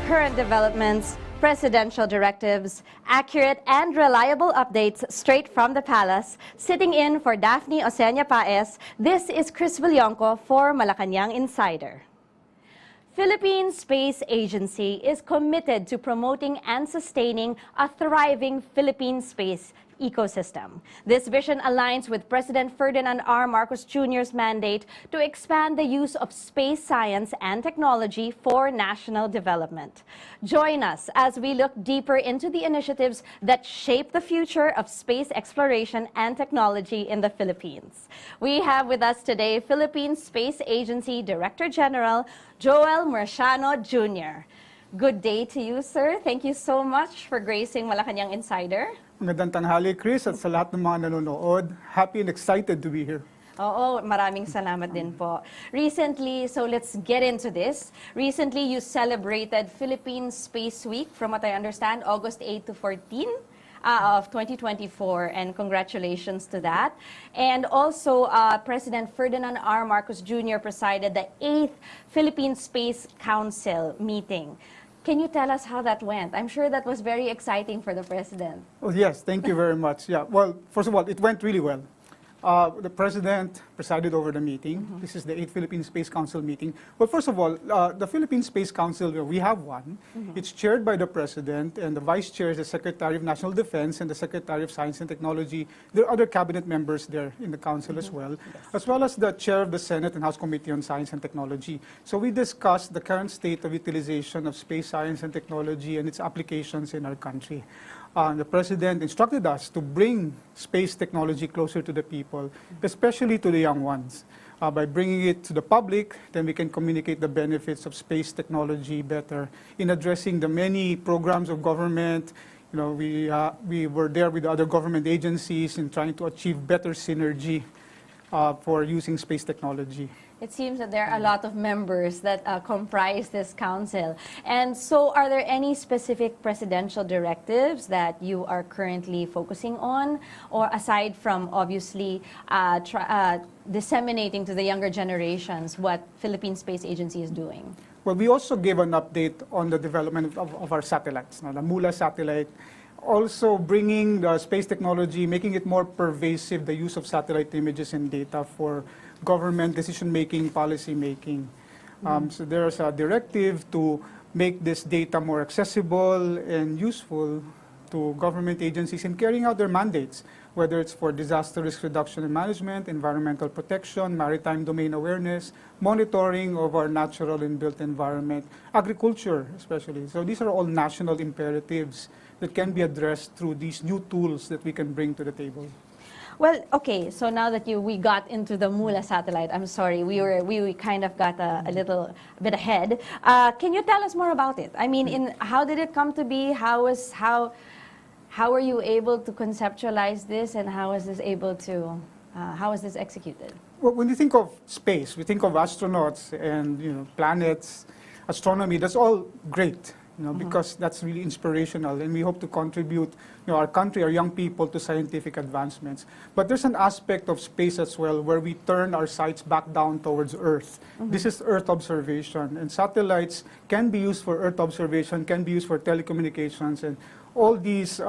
current developments, presidential directives, accurate and reliable updates straight from the palace. Sitting in for Daphne, Oseña, Paez, this is Cris Villonco for Malacañang Insider. Philippine Space Agency is committed to promoting and sustaining a thriving Philippine space ecosystem. This vision aligns with President Ferdinand R. Marcos Jr.'s mandate to expand the use of space science and technology for national development. Join us as we look deeper into the initiatives that shape the future of space exploration and technology in the Philippines. We have with us today Philippine Space Agency Director General Joel Marciano Jr. Good day to you, sir. Thank you so much for gracing Malacañang Insider. Magandang tanghali, Cris, at sa lahat ng mga nanonood. Happy and excited to be here. Oo, maraming salamat din po. Recently, so let's get into this. Recently, you celebrated Philippine Space Week, from what I understand, August 8 to 14 of 2024, and congratulations to that. And also, President Ferdinand R. Marcos Jr. presided the 8th Philippine Space Council meeting. Can you tell us how that went? I'm sure that was very exciting for the President. Oh, yes, thank you very much. Yeah, well, first of all, it went really well. The President presided over the meeting. This is the 8th Philippine Space Council meeting. Well, first of all, the Philippine Space Council, we have one. It's chaired by the President, and the Vice Chair is the Secretary of National Defense and the Secretary of Science and Technology. There are other cabinet members there in the Council as well as the Chair of the Senate and House Committee on Science and Technology. So we discussed the current state of utilization of space science and technology and its applications in our country. The President instructed us to bring space technology closer to the people, especially to the young ones. By bringing it to the public, then we can communicate the benefits of space technology better in addressing the many programs of government. You know, we were there with the other government agencies in trying to achieve better synergy for using space technology. It seems that there are a lot of members that comprise this council. And so are there any specific presidential directives that you are currently focusing on? Or aside from obviously disseminating to the younger generations what Philippine Space Agency is doing? Well, we also gave an update on the development of our satellites, the Moola Satellite. Also bringing the space technology, making it more pervasive, the use of satellite images and data for government decision-making, policy-making. So there's a directive to make this data more accessible and useful to government agencies in carrying out their mandates, whether it's for disaster risk reduction and management, environmental protection, maritime domain awareness, monitoring of our natural and built environment, agriculture especially. So these are all national imperatives that can be addressed through these new tools that we can bring to the table. Well, okay, so now that we got into the Moola Satellite, I'm sorry, we kind of got a little bit ahead. Can you tell us more about it? I mean, how did it come to be? How were you able to conceptualize this, and how was this executed? Well, when you think of space, we think of astronauts and planets, astronomy. That's all great. Because that's really inspirational, and we hope to contribute, our country, our young people, to scientific advancements. But there's an aspect of space as well where we turn our sights back down towards Earth. This is Earth observation, and satellites can be used for Earth observation, can be used for telecommunications, and all these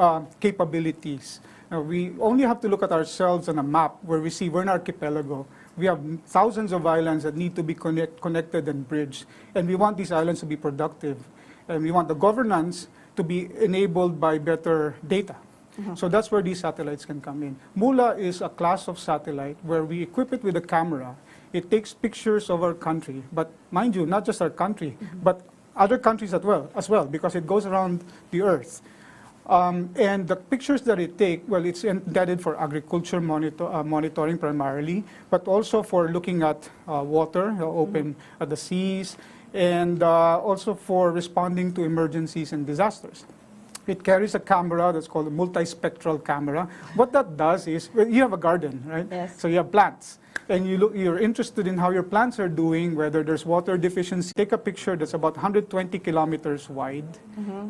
capabilities. We only have to look at ourselves on a map where we see we're an archipelago. We have thousands of islands that need to be connected and bridged, and we want these islands to be productive. And we want the governance to be enabled by better data. So that's where these satellites can come in. Moola is a class of satellite where we equip it with a camera. It takes pictures of our country, but mind you, not just our country, but other countries as well, because it goes around the Earth. And the pictures that it takes, well, it's intended for agriculture monitoring primarily, but also for looking at water, open at the seas, and also for responding to emergencies and disasters. It carries a camera that's called a multispectral camera. What that does is, you have a garden, right? Yes. So you have plants, and you're interested in how your plants are doing, whether there's water deficiency. Take a picture that's about 120 kilometers wide,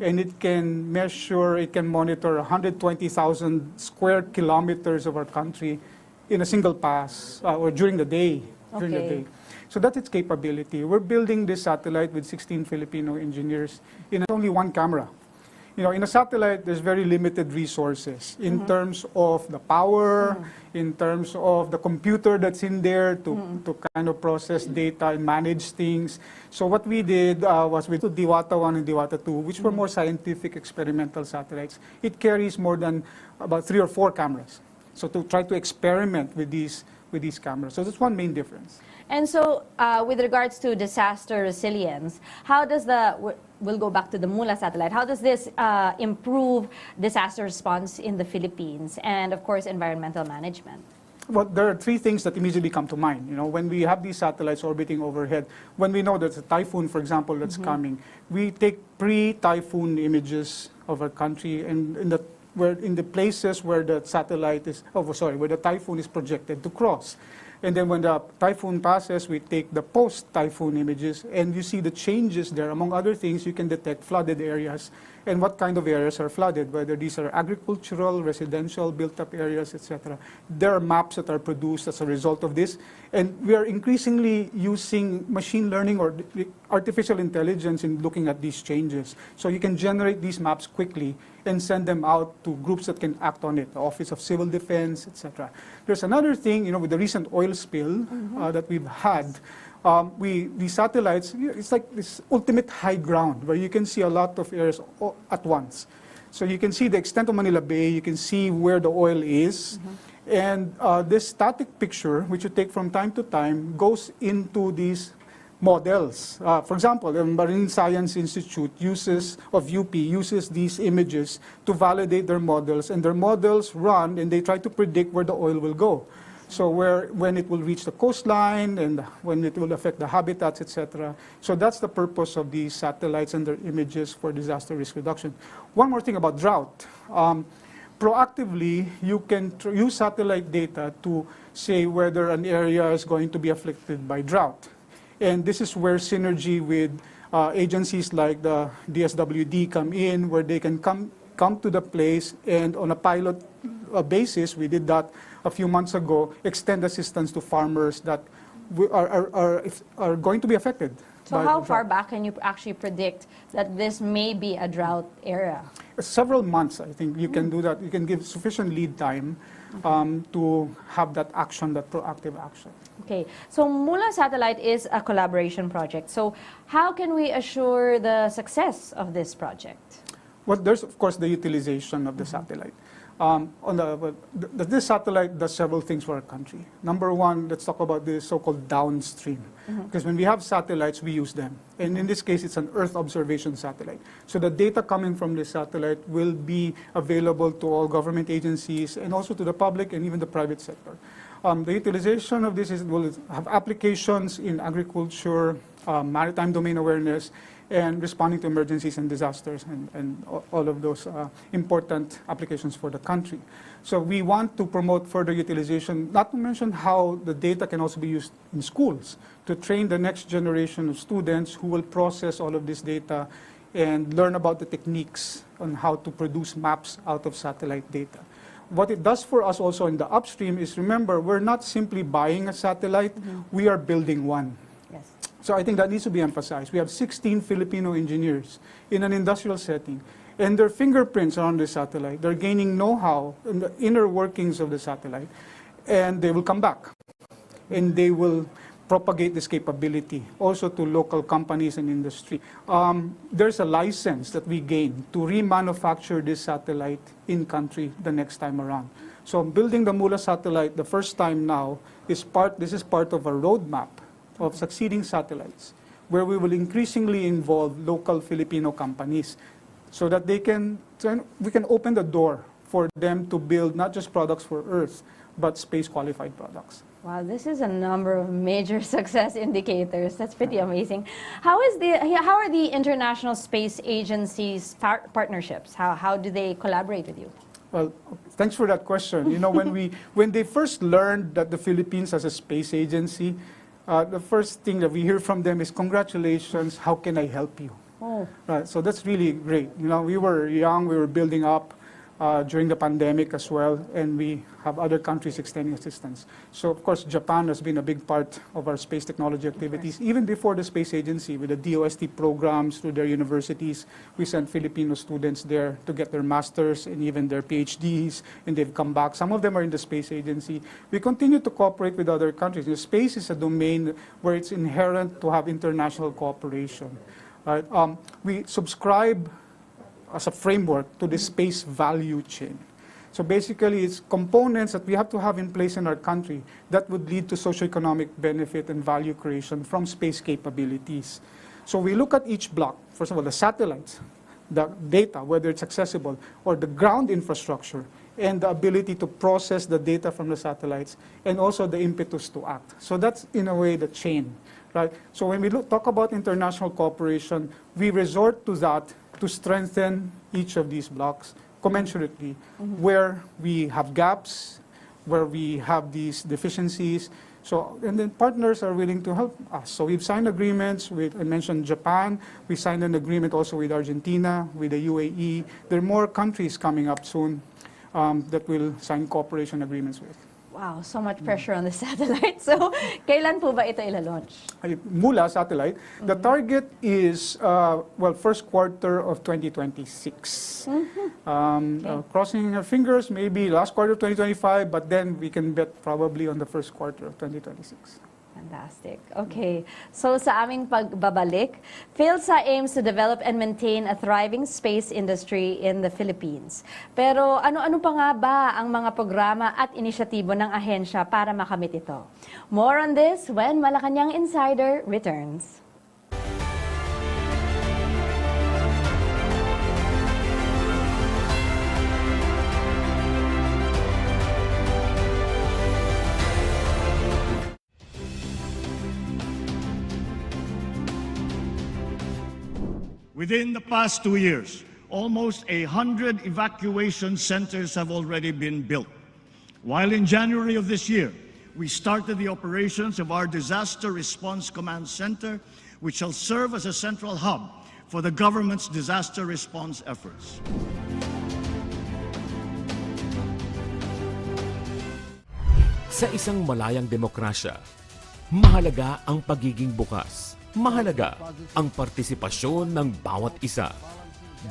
and it can monitor 120,000 square kilometers of our country in a single pass, or during the day. So that's its capability. We're building this satellite with 16 Filipino engineers in only one camera. You know, in a satellite, there's very limited resources in terms of the power, in terms of the computer that's in there to kind of process data and manage things. So what we did was with Diwata 1 and Diwata 2, which were more scientific experimental satellites. It carries more than about 3 or 4 cameras. So to try to experiment with these cameras. So that's one main difference. And so, with regards to disaster resilience, how does we'll go back to the Moola Satellite, how does this improve disaster response in the Philippines and, of course, environmental management? Well, there are 3 things that immediately come to mind. You know, when we have these satellites orbiting overhead, when we know there's a typhoon, for example, that's coming, we take pre-typhoon images of our country, and in the places where the satellite is, where the typhoon is projected to cross. And then when the typhoon passes, we take the post-typhoon images, and you see the changes there. Among other things, you can detect flooded areas and what kind of areas are flooded, whether these are agricultural, residential, built-up areas, etc. There are maps that are produced as a result of this. And we are increasingly using machine learning or artificial intelligence in looking at these changes. So you can generate these maps quickly and send them out to groups that can act on it, the Office of Civil Defense, etc. There's another thing, you know, with the recent oil spill that we've had, these satellites, it's like this ultimate high ground where you can see a lot of areas at once. So you can see the extent of Manila Bay, you can see where the oil is, and this static picture, which you take from time to time, goes into these models. For example, the Marine Science Institute of UP uses these images to validate their models, and their models run and they try to predict where the oil will go. So when it will reach the coastline and when it will affect the habitats, etc. So that's the purpose of these satellites and their images for disaster risk reduction. One more thing about drought. Proactively, you can use satellite data to say whether an area is going to be afflicted by drought. And this is where synergy with agencies like the DSWD come in, where they can come to the place and on a pilot basis, we did that a few months ago, extend assistance to farmers that are going to be affected. So how far back can you actually predict that this may be a drought area? Several months, I think you can do that. You can give sufficient lead time to have that action, that proactive action. Okay, so Moola Satellite is a collaboration project. So how can we assure the success of this project? Well, there's, of course, the utilization of the satellite. This satellite does several things for our country. Number one, let's talk about the so-called downstream. Because when we have satellites, we use them. And in this case, it's an Earth observation satellite. So the data coming from this satellite will be available to all government agencies and also to the public and even the private sector. The utilization of this will have applications in agriculture, maritime domain awareness, and responding to emergencies and disasters and all of those important applications for the country. So we want to promote further utilization, not to mention how the data can also be used in schools to train the next generation of students who will process all of this data and learn about the techniques on how to produce maps out of satellite data. What it does for us also in the upstream is, remember, we're not simply buying a satellite, we are building one. Yes. So I think that needs to be emphasized. We have 16 Filipino engineers in an industrial setting, and their fingerprints are on the satellite. They're gaining know-how in the inner workings of the satellite, and they will come back, and they will propagate this capability also to local companies and industry. There's a license that we gain to remanufacture this satellite in country the next time around. So building the Moola Satellite the first time now is part of a roadmap of succeeding satellites, where we will increasingly involve local Filipino companies so that we can open the door for them to build not just products for Earth, but space-qualified products. Wow, this is a number of major success indicators. That's pretty amazing. How are the international space agencies partnerships? How do they collaborate with you? Well, thanks for that question. You know, when they first learned that the Philippines has a space agency, the first thing that we hear from them is, congratulations, how can I help you? Oh. Right, so that's really great. You know, we were young, we were building up. during the pandemic as well, and we have other countries extending assistance. So, of course, Japan has been a big part of our space technology activities. Even before the space agency, with the DOST programs through their universities, we sent Filipino students there to get their masters and even their PhDs, and they've come back. Some of them are in the space agency. We continue to cooperate with other countries. The space is a domain where it's inherent to have international cooperation. Right? We subscribe as a framework to the space value chain. So basically, it's components that we have to have in place in our country that would lead to socioeconomic benefit and value creation from space capabilities. So we look at each block. First of all, the satellites, the data, whether it's accessible, or the ground infrastructure, and the ability to process the data from the satellites, and also the impetus to act. So that's, in a way, the chain. Right? So when we talk about international cooperation, we resort to that to strengthen each of these blocks commensurately, where we have gaps, where we have these deficiencies. So, and then partners are willing to help us. So we've signed agreements with, I mentioned Japan, we signed an agreement also with Argentina, with the UAE. There are more countries coming up soon that will sign cooperation agreements with. Wow, so much pressure on the satellite. So, kailan po ba ito ila-launch? Moola Satellite. The target is, first quarter of 2026. Crossing our fingers, maybe last quarter of 2025, but then we can bet probably on the first quarter of 2026. Fantastic. Okay. So sa aming pagbabalik, PhilSA aims to develop and maintain a thriving space industry in the Philippines. Pero ano-ano pa nga ba ang mga programa at inisyatibo ng ahensya para makamit ito? More on this when Malacañang Insider returns. Within the past 2 years, almost 100 evacuation centers have already been built. While in January of this year, we started the operations of our Disaster Response Command Center, which shall serve as a central hub for the government's disaster response efforts. Sa isang malayang demokrasya, mahalaga ang pagiging bukas. Mahalaga ang partisipasyon ng bawat isa.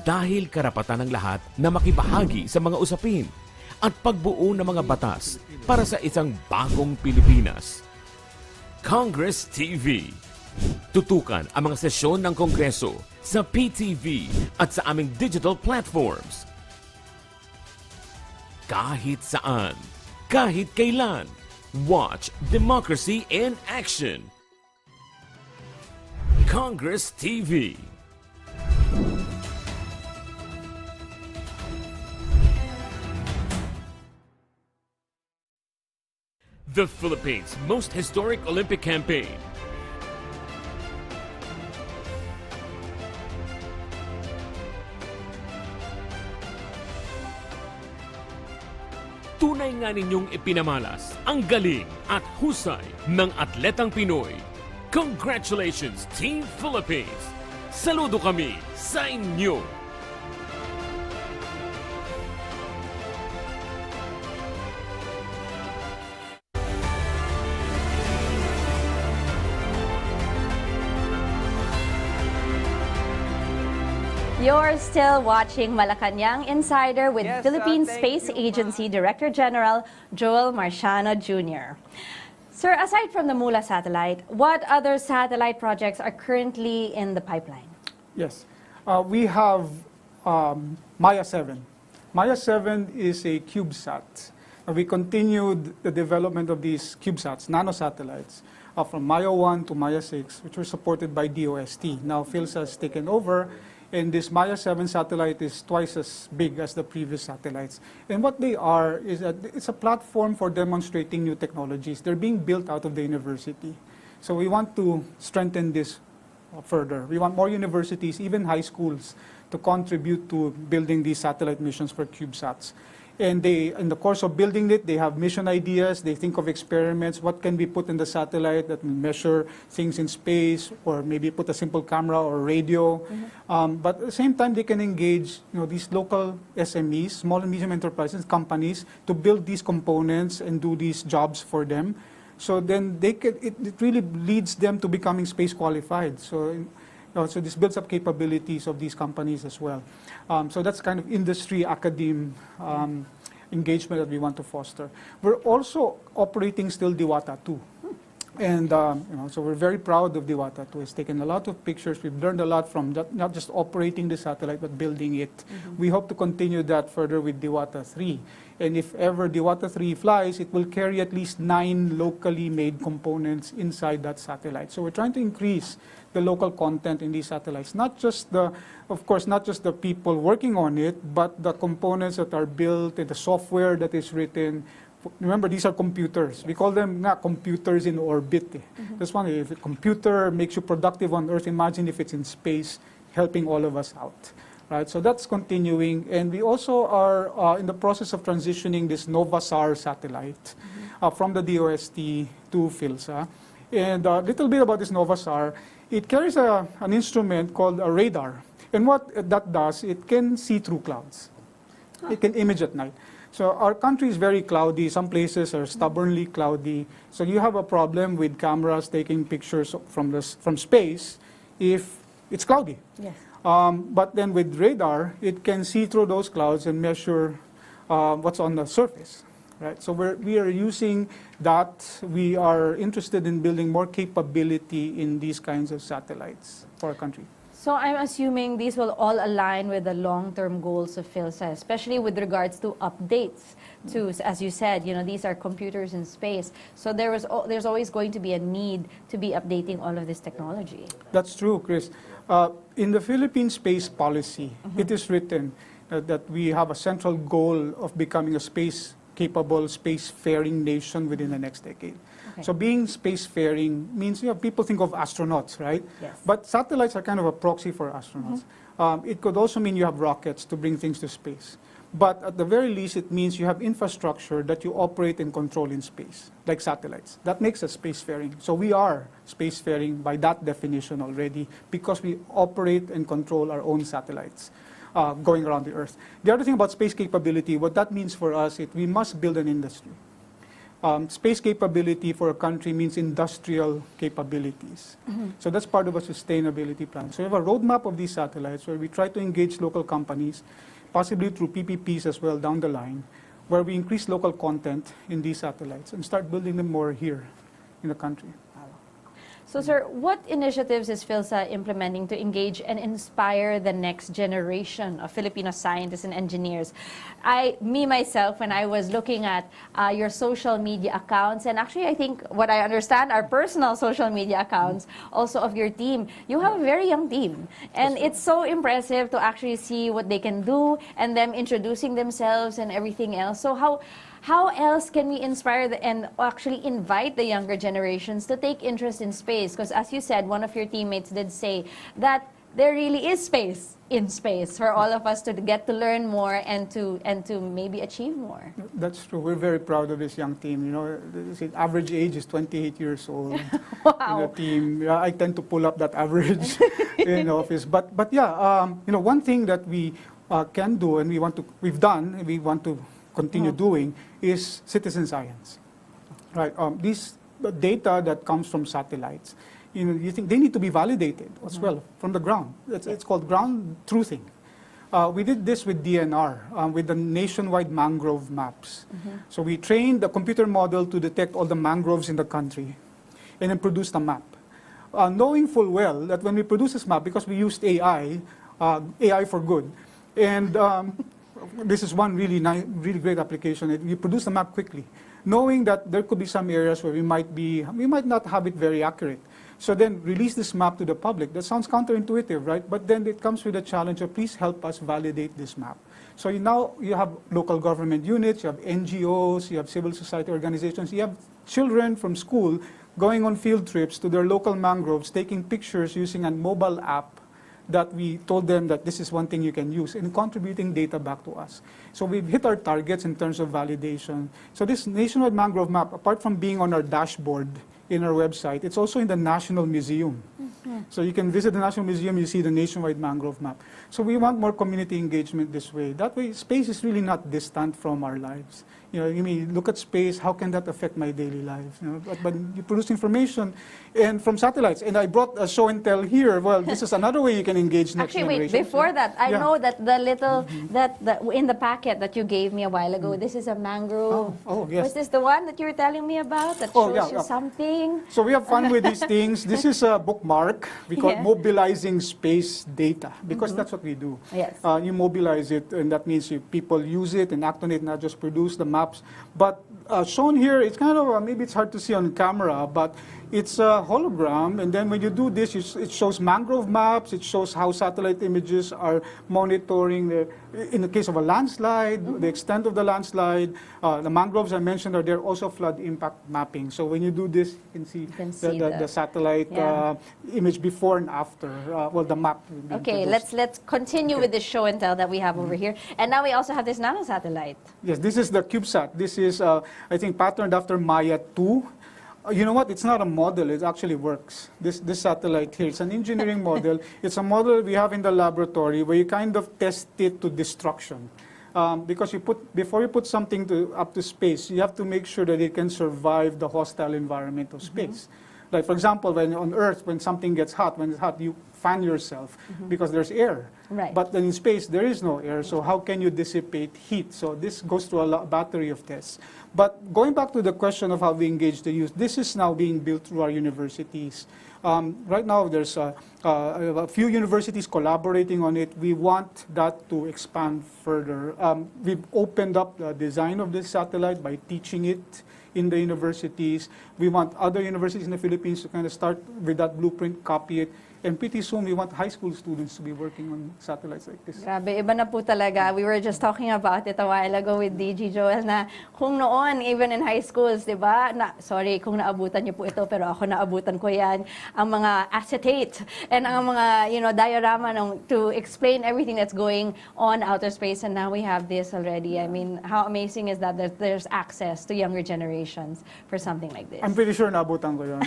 Dahil karapatan ng lahat na makibahagi sa mga usapin at pagbuo ng mga batas para sa isang bagong Pilipinas. Congress TV. Tutukan ang mga sesyon ng Kongreso sa PTV at sa aming digital platforms. Kahit saan, kahit kailan, watch democracy in action. Congress TV. The Philippines' most historic Olympic campaign. Tunay nga ninyong ipinamalas ang galing at husay ng atletang Pinoy. Congratulations, Team Philippines! Saludo kami sa inyo! You're still watching Malacañang Insider with Yes, Philippine thank Space you, Agency Director General Joel Marciano Jr. Sir, aside from the Moola Satellite, what other satellite projects are currently in the pipeline? Yes. We have Maya 7. Maya 7 is a CubeSat. We continued the development of these CubeSats, Nano Satellites, from Maya 1 to Maya 6, which were supported by DOST. Now, PhilSA has taken over, and this Maya 7 satellite is twice as big as the previous satellites. And what they are is that it's a platform for demonstrating new technologies. They're being built out of the university. So we want to strengthen this further. We want more universities, even high schools, to contribute to building these satellite missions for CubeSats. And they, in the course of building it, they have mission ideas, they think of experiments, what can be put in the satellite that will measure things in space, or maybe put a simple camera or radio. But at the same time, they can engage these local SMEs, small and medium enterprises, companies, to build these components and do these jobs for them. So then they can, it really leads them to becoming space qualified. So this builds up capabilities of these companies as well. So that's kind of industry, academe engagement that we want to foster. We're also operating still Diwata 2. And so we're very proud of Diwata 2. It's taken a lot of pictures. We've learned a lot from not just operating the satellite, but building it. We hope to continue that further with Diwata 3. And if ever Diwata 3 flies, it will carry at least 9 locally made components inside that satellite. So we're trying to increase the local content in these satellites. Not just of course, not just the people working on it, but the components that are built and the software that is written. Remember, these are computers. We call them not computers in orbit. That's one. If a computer makes you productive on Earth, imagine if it's in space, helping all of us out. Right, so that's continuing, and we also are in the process of transitioning this NOVASAR satellite from the DOST to PhilSA. And a little bit about this NOVASAR, it carries an instrument called a radar. And what that does, it can see through clouds. It can image at night. So our country is very cloudy. Some places are stubbornly cloudy. So you have a problem with cameras taking pictures from space if it's cloudy. Yes. But then with radar, it can see through those clouds and measure what's on the surface. Right? So we are using that. We are interested in building more capability in these kinds of satellites for our country. So I'm assuming these will all align with the long-term goals of PhilSA, especially with regards to updates. To, as you said, these are computers in space. So there's always going to be a need to be updating all of this technology. That's true, Cris. In the Philippine space policy, it is written that we have a central goal of becoming a space-capable, space-faring nation within the next decade. Okay. So being space-faring means people think of astronauts, right? Yes. But satellites are kind of a proxy for astronauts. It could also mean you have rockets to bring things to space. But at the very least, it means you have infrastructure that you operate and control in space, like satellites. That makes us spacefaring. So we are spacefaring by that definition already because we operate and control our own satellites going around the Earth. The other thing about space capability, what that means for us is we must build an industry. Space capability for a country means industrial capabilities. So that's part of a sustainability plan. So we have a roadmap of these satellites where we try to engage local companies, possibly through PPPs as well down the line, where we increase local content in these satellites and start building them more here in the country. So, sir, what initiatives is PhilSA implementing to engage and inspire the next generation of Filipino scientists and engineers? Myself, when I was looking at your social media accounts, and actually I think what I understand are personal social media accounts also of your team, you have a very young team. And it's so impressive to actually see what they can do and them introducing themselves and everything else. So how else can we inspire and actually invite the younger generations to take interest in space? Because as you said, one of your teammates did say that there really is space in space for all of us to get to learn more and to maybe achieve more. That's true. We're very proud of this young team. The average age is 28 years old. Wow. In the team. I tend to pull up that average in office. But yeah, one thing that we can do and we want to continue doing is citizen science, right? These data that comes from satellites, you think they need to be validated as well from the ground. It's called ground truthing. We did this with DNR, with the nationwide mangrove maps. So we trained the computer model to detect all the mangroves in the country and then produced a map. Knowing full well that when we produce this map, because we used AI for good, and this is one really great application. We produce the map quickly, knowing that there could be some areas where we might not have it very accurate. So then release this map to the public. That sounds counterintuitive, right? But then it comes with a challenge of please help us validate this map. So now you have local government units, you have NGOs, you have civil society organizations, you have children from school going on field trips to their local mangroves, taking pictures using a mobile app that we told them that this is one thing you can use in contributing data back to us. So we've hit our targets in terms of validation. So this nationwide mangrove map, apart from being on our dashboard in our website, it's also in the National Museum. So you can visit the National Museum, you see the nationwide mangrove map. So we want more community engagement this way. That way, space is really not distant from our lives. You know, you mean, look at space, how can that affect my daily life? You know, but you produce information and from satellites. And I brought a show and tell here. Well, this is another way you can engage next Actually, generation. wait, before that, I know that the little, that in the packet that you gave me a while ago, this is a mangrove. Oh, yes. Was this the one that you were telling me about that shows you something? So we have fun with these things. This is a bookmark. We call it Mobilizing Space Data, because that's what we do. Yes. You mobilize it, and that means people use it and act on it, not just produce the maps. But shown here, it's kind of, maybe it's hard to see on camera, but it's a hologram, and then when you do this, it shows mangrove maps, it shows how satellite images are monitoring, in the case of a landslide, the extent of the landslide. The mangroves I mentioned are there, also flood impact mapping. So when you do this, you can see, the satellite image before and after, well, the map. Okay, let's continue with the show and tell that we have over here. And now we also have this Nano Satellite. Yes, this is the CubeSat. This is, I think, patterned after Maya 2. You know what? It's not a model. It actually works. This satellite here, it's an engineering model. It's a model we have in the laboratory where you kind of test it to destruction. Because before you put something up to space, you have to make sure that it can survive the hostile environment of space. Like, for example, when on Earth, when something gets hot, when it's hot, you fan yourself because there's air. Right. But then in space, there is no air, so how can you dissipate heat? So this goes through a battery of tests. But going back to the question of how we engage the youth, this is now being built through our universities. Right now, there's a few universities collaborating on it. We want that to expand further. We've opened up the design of this satellite by teaching it in the universities. We want other universities in the Philippines to kind of start with that blueprint, copy it. And pretty soon, we want high school students to be working on satellites like this. Grabe, iba na po talaga. We were just talking about it a while ago with DG Joel na kung noon, even in high schools, di ba? Sorry kung naabutan niyo po ito, pero ako naabutan ko yan. Ang mga acetate and ang mga, diorama to explain everything that's going on outer space. And now we have this already. I mean, how amazing is that there's access to younger generations for something like this? I'm pretty sure naabutan ko yun.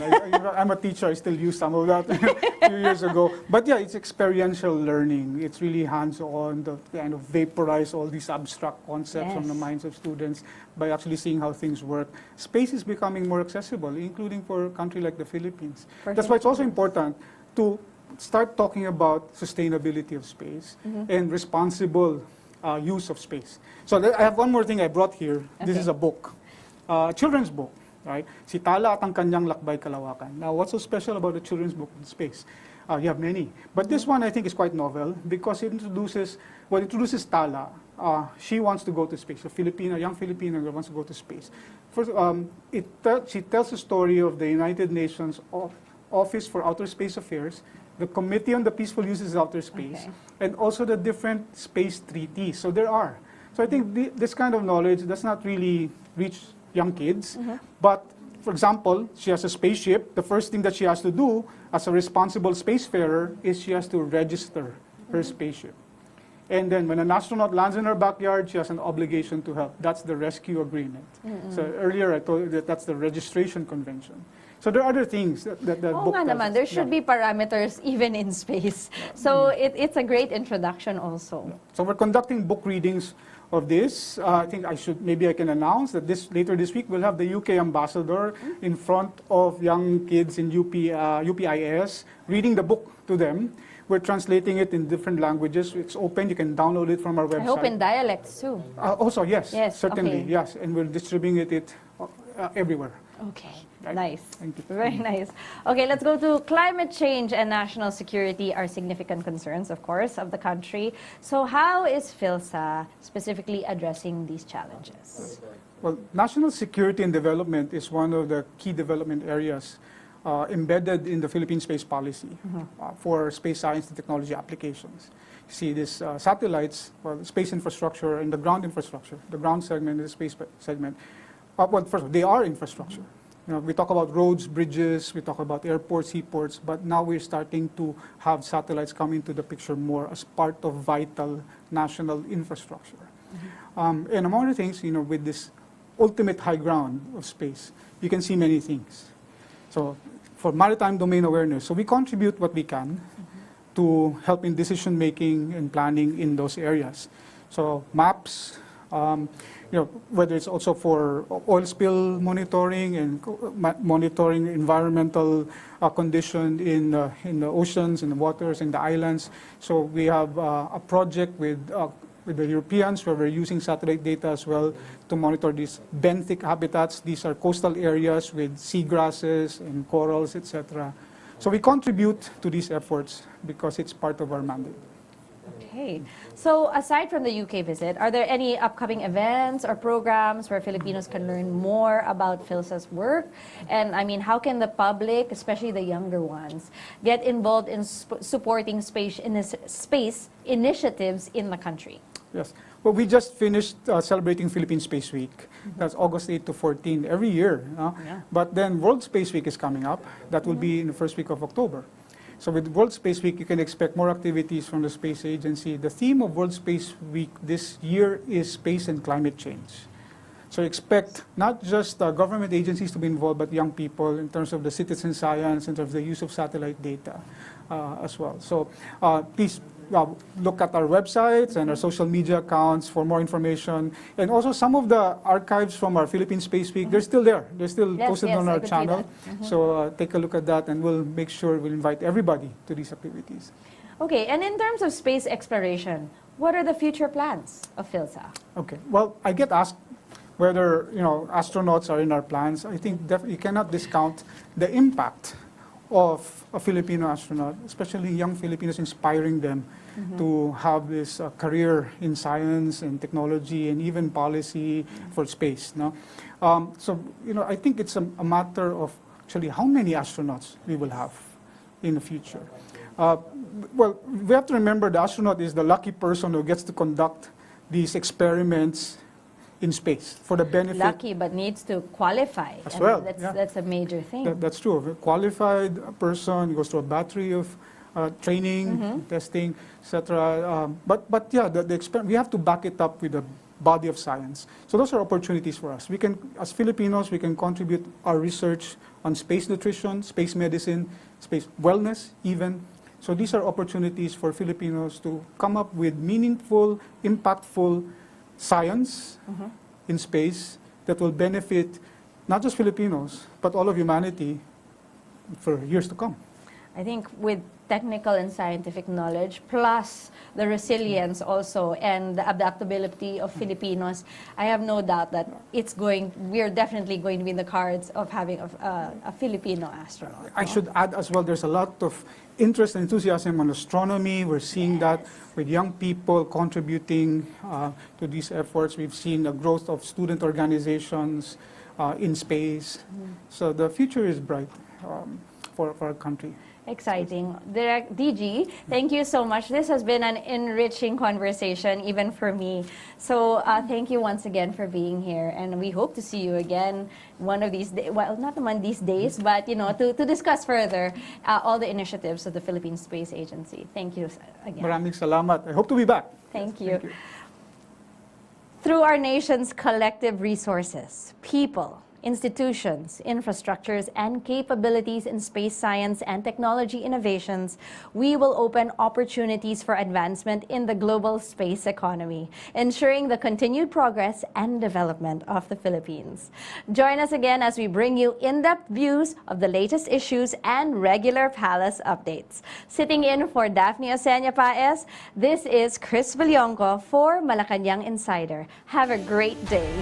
I'm a teacher. I still use some of that. Years ago. But yeah, it's experiential learning. It's really hands-on, to kind of vaporize all these abstract concepts from the minds of students by actually seeing how things work. Space is becoming more accessible, including for a country like the Philippines. That's why it's also important to start talking about sustainability of space and responsible use of space. So I have one more thing I brought here. This is a book, a children's book. Right? Si Tala at ang kanyang lakbay kalawakan. Now, what's so special about a children's book in space? You have many. But this one, I think, is quite novel because it introduces Tala. She wants to go to space. A young Filipino girl wants to go to space. First, she tells the story of the United Nations Office for Outer Space Affairs, the Committee on the Peaceful Uses of Outer Space, and also the different space treaties. So there are. So I think this kind of knowledge does not really reach young kids. But, for example, she has a spaceship. The first thing that she has to do as a responsible spacefarer is she has to register her spaceship. And then when an astronaut lands in her backyard, she has an obligation to help. That's the rescue agreement. So earlier I told you that that's the registration convention. So there are other things that the book nga naman, there should be parameters even in space. So it's a great introduction also. So we're conducting book readings of this. I think maybe I can announce that later this week we'll have the UK ambassador in front of young kids in UPIS reading the book to them. We're translating it in different languages. It's open. You can download it from our website. I hope in dialects too. Also, yes, certainly, okay. yes. And we're distributing it everywhere. Okay, Right. nice. Thank you. Very nice. Okay, let's go to climate change and national security are significant concerns, of course, of the country. So how is PhilSA specifically addressing these challenges? Well, national security and development is one of the key development areas embedded in the Philippine space policy for space science and technology applications. You see, these satellites, well, space infrastructure and the ground infrastructure, the ground segment and the space segment, well, first, they are infrastructure. We talk about roads, bridges, we talk about airports, seaports, but now we're starting to have satellites come into the picture more as part of vital national infrastructure. And among other things, with this ultimate high ground of space, you can see many things. So for maritime domain awareness, so we contribute what we can to help in decision making and planning in those areas. So maps, whether it's also for oil spill monitoring and monitoring environmental condition in the oceans, in the waters, in the islands. So we have a project with the Europeans where we're using satellite data as well to monitor these benthic habitats. These are coastal areas with seagrasses and corals, etc. So we contribute to these efforts because it's part of our mandate. Okay. So aside from the UK visit, are there any upcoming events or programs where Filipinos can learn more about PhilSA's work? And I mean, how can the public, especially the younger ones, get involved in supporting space initiatives in the country? Yes. Well, we just finished celebrating Philippine Space Week. That's August 8 to 14 every year. Yeah. But then World Space Week is coming up. That will be in the first week of October. So with World Space Week, you can expect more activities from the Space Agency. The theme of World Space Week this year is space and climate change. So expect not just government agencies to be involved, but young people in terms of the citizen science, in terms of the use of satellite data as well. So please look at our websites and our social media accounts for more information. And also some of the archives from our Philippine Space Week, they're still there. They're still posted on our channel. So take a look at that and we'll make sure we'll invite everybody to these activities. Okay, and in terms of space exploration, what are the future plans of PhilSA? Okay, well, I get asked whether astronauts are in our plans. I think you cannot discount the impact of a Filipino astronaut, especially young Filipinos, inspiring them to have this career in science and technology and even policy for space. So, I think it's a matter of actually how many astronauts we will have in the future. Well, we have to remember the astronaut is the lucky person who gets to conduct these experiments in space for the benefit. Lucky, but needs to qualify. As well. That's a major thing. That's true. A qualified person goes through a battery of training, testing, etc. But yeah, we have to back it up with a body of science. So those are opportunities for us. We can, as Filipinos, we can contribute our research on space nutrition, space medicine, space wellness even. So these are opportunities for Filipinos to come up with meaningful, impactful science in space that will benefit not just Filipinos, but all of humanity for years to come. I think with technical and scientific knowledge, plus the resilience also and the adaptability of Filipinos, I have no doubt that we're definitely going to be in the cards of having a Filipino astronaut. I should add as well, there's a lot of interest and enthusiasm on astronomy. We're seeing that with young people contributing to these efforts. We've seen a growth of student organizations in space. So the future is bright for our country. Exciting. DG, thank you so much. This has been an enriching conversation, even for me. So thank you once again for being here. And we hope to see you again one of these days. Well, not one of these days, but to discuss further all the initiatives of the Philippine Space Agency. Thank you again. Maraming salamat. I hope to be back. Thank you. Through our nation's collective resources, people, institutions, infrastructures, and capabilities in space science and technology innovations, we will open opportunities for advancement in the global space economy, ensuring the continued progress and development of the Philippines. Join us again as we bring you in-depth views of the latest issues and regular palace updates. Sitting in for Daphne Oseña Paez, this is Cris Villonco for Malacañang Insider. Have a great day.